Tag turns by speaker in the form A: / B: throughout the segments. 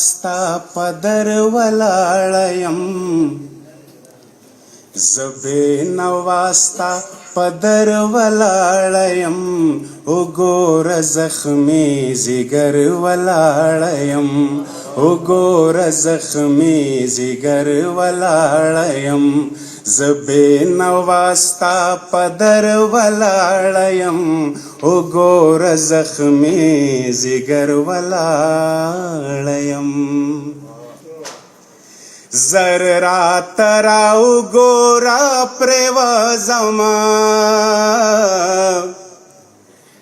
A: ستا پدر ولاړیم زبې نواستا پدر ولاړیم وګوره زخمي زیګر ولاړیم وګوره زخمي زیګر ولاړیم زبې نواستا پدر ولاړیم وګوره زخمي زیګر ولاړیم زر رات راو ګورا پروازما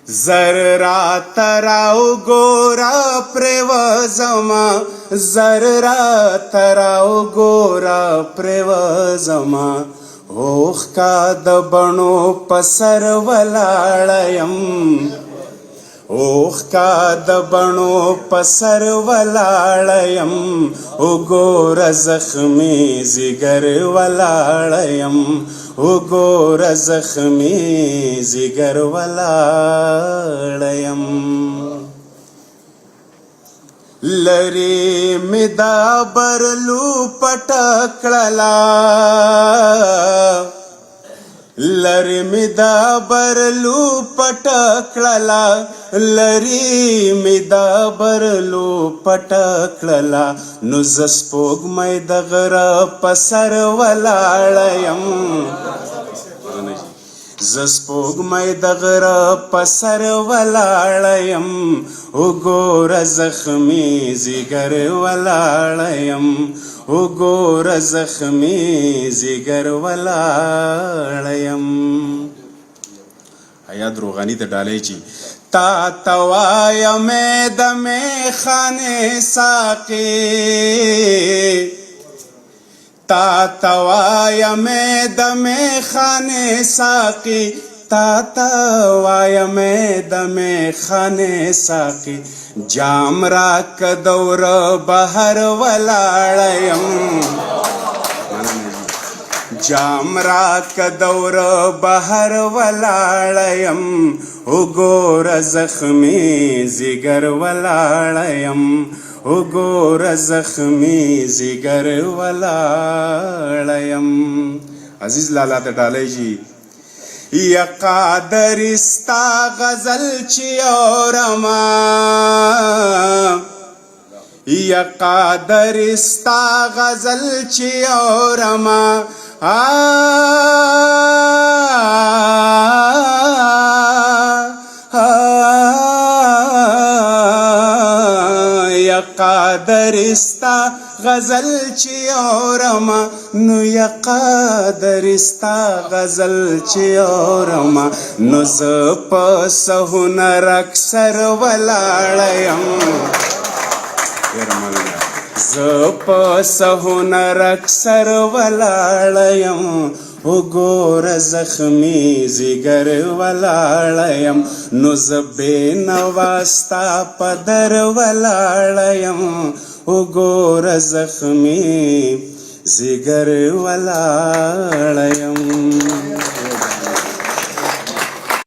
A: زر رات راو ګورا پروازما زر رات راو ګورا پروازما اوخ کا د بڼو پسر ولاړیم اوخ کا د بڼو پسر ولاړیم وګوره زخمي زیګر ولاړیم وګوره زخمي زیګر ولاړیم لری می دا برلو پټ کړلا لری می دا برلو پټ کړلا لری می دا برلو پټ کړلا نو ز سپوږمۍ د غره په سر ولاړیم ز سپوږمۍ د غره په سر ولاړیم وګوره زخمي زیګر ولاړیم وګوره زخمي زیګر ولاړیم حیات روغانی ته ډالۍ چی تا توایم د میخانې ساقي تا توایم د میخانې ساقي تا توایم د میخانې ساقي جام را کدور بهر ولاړیم جام را کدور بهر ولاړیم وګوره زخمي زیګر ولاړیم وګوره زخمي زیګر ولاړیم عزیز لالا ته ډالۍ شي یا قادر استا غزل چی اورما یا قادر استا غزل چی اورما یا قادر استا غزل چی اورما نو یا قادر استا غزل چی اورما نو ز په هنر اکثر ولاړیم ز په هنر اکثر ولاړیم وګوره زخمي زیګر ولاړیم نو ز بې نواستا پدر ولاړیم وګوره زخمي زیګر ولاړیم